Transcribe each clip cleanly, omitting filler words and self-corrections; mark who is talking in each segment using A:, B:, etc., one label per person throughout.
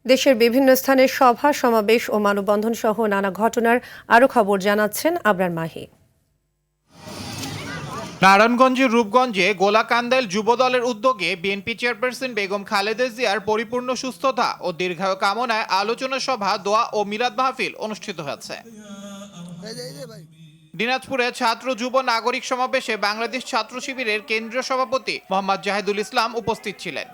A: দেশের বিভিন্ন স্থানে সভা সমাবেশ ও মানববন্ধন সহ নানা ঘটনার আরও খবর জানাচ্ছেন আবরার মাহি।
B: নারায়ণগঞ্জের রূপগঞ্জে গোলাকান্দাইল যুবদলের উদ্যোগে বিএনপি চেয়ারপারসন বেগম খালেদা জিয়ার পরিপূর্ণ সুস্থতা ও দীর্ঘায়ু কামনায় আলোচনা সভা, দোয়া ও মিলাদ মাহফিল অনুষ্ঠিত হয়েছে। দিনাজপুরে ছাত্র যুব নাগরিক সমাবেশে বাংলাদেশ ছাত্র শিবিরের কেন্দ্রীয় সভাপতি মোহাম্মদ জাহিদুল ইসলাম উপস্থিত ছিলেন।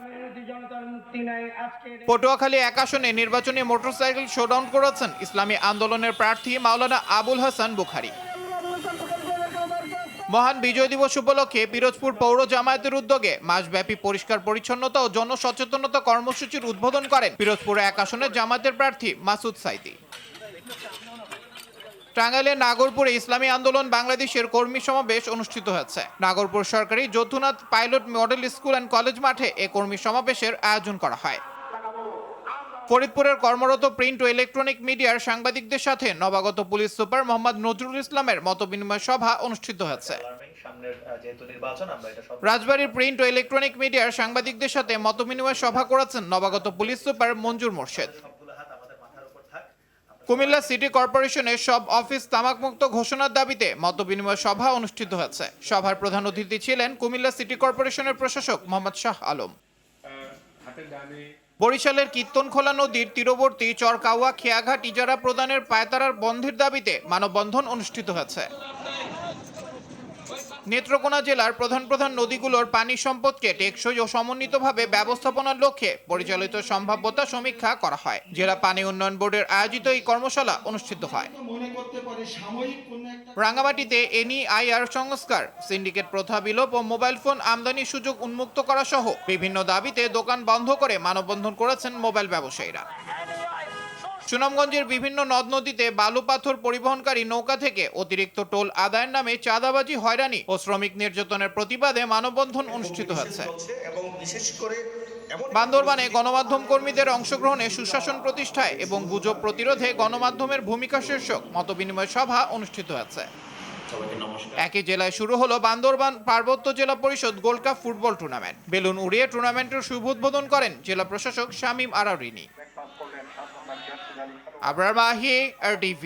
B: পটুয়াখালী এক আসনে নির্বাচনী মোটরসাইকেল শোডাউন করেছেন ইসলামী আন্দোলনের প্রার্থী মাওলানা আবুল হাসান বুখারী। মহান বিজয় দিবস উপলক্ষে পিরোজপুর পৌর জামায়াতের উদ্যোগে মাসব্যাপী পরিষ্কার পরিচ্ছন্নতা ও জনসচেতনতা কর্মসূচির উদ্বোধন করেন পিরোজপুর এক আসনের জামায়াতের প্রার্থী মাসুদ সাইদি। টাঙ্গাইলের নাগরপুরে ইসলামী আন্দোলন বাংলাদেশের কর্মী সমাবেশ অনুষ্ঠিত হয়েছে। নাগরপুর সরকারি Jadunath pilot model school and college মাঠে এ কর্মী সমাবেশের আয়োজন করা হয়। ফরিদপুরের কর্মরত প্রিন্ট ও ইলেকট্রনিক মিডিয়ার সাংবাদিকদের সাথে নবাগত পুলিশ সুপার মোহাম্মদ নজরুল ইসলামের মতবিনিময় সভা অনুষ্ঠিত হয়েছে। রাজবাড়ীর প্রিন্ট ও ইলেকট্রনিক মিডিয়ার সাংবাদিকদের সাথে মতবিনিময় সভা করেছেন নবাগত পুলিশ সুপার মঞ্জুর মোর্শেদ। কুমিল্লা সিটি কর্পোরেশনের সব অফিস তামাকমুক্ত ঘোষণার দাবিতে মতবিনিময় সভা অনুষ্ঠিত হয়েছে। সভার প্রধান অতিথি ছিলেন কুমিল্লা সিটি কর্পোরেশনের প্রশাসক মোহাম্মদ শাহ আলম। বরিশালের কীর্তনখোলা নদীর তীরবর্তী চরকাওয়া খেয়াঘাট ইজারা প্রদানের পায়তারার বন্ধের দাবিতে মানববন্ধন অনুষ্ঠিত হয়েছে। নেত্রকোনা জেলার প্রধান নদীগুলোর পানি সম্পদকে টেকসই ও সমন্বিতভাবে ব্যবস্থাপনার লক্ষ্যে পরিচালিত সম্ভাব্যতা সমীক্ষা করা হয়। জেলা পানি উন্নয়ন বোর্ডের আয়োজিত এই কর্মশালা অনুষ্ঠিত হয়। রাঙ্গামাটিতে এনইআইআর সংস্কার, সিন্ডিকেট প্রথা বিলোপ ও মোবাইল ফোন আমদানির সুযোগ উন্মুক্ত করা সহ বিভিন্ন দাবিতে দোকান বন্ধ করে মানববন্ধন করেছেন মোবাইল ব্যবসায়ীরা। সুনামগঞ্জের বিভিন্ন নদ নদীতে বালু পাথর পরিবহনকারী নৌকা থেকে অতিরিক্ত টোল আদায়ের নামে চাঁদাবাজি, হয়রানি ও শ্রমিক নির্যাতনের প্রতিবাদে মানববন্ধন অনুষ্ঠিত হয়েছে। বান্দরবানে গণমাধ্যম কর্মীদের অংশগ্রহণে সুশাসন প্রতিষ্ঠায় এবং গুজব প্রতিরোধে গণমাধ্যমের ভূমিকা শীর্ষক মতবিনিময় সভা অনুষ্ঠিত হয়েছে। একই জেলায় শুরু হলো বান্দরবান পার্বত্য জেলা পরিষদ gold cup football tournament. Balloon উড়িয়ে টুর্নামেন্টের শুভ উদ্বোধন করেন জেলা প্রশাসক শামীম আরাউরিনী। আবরার মাহি, RTV।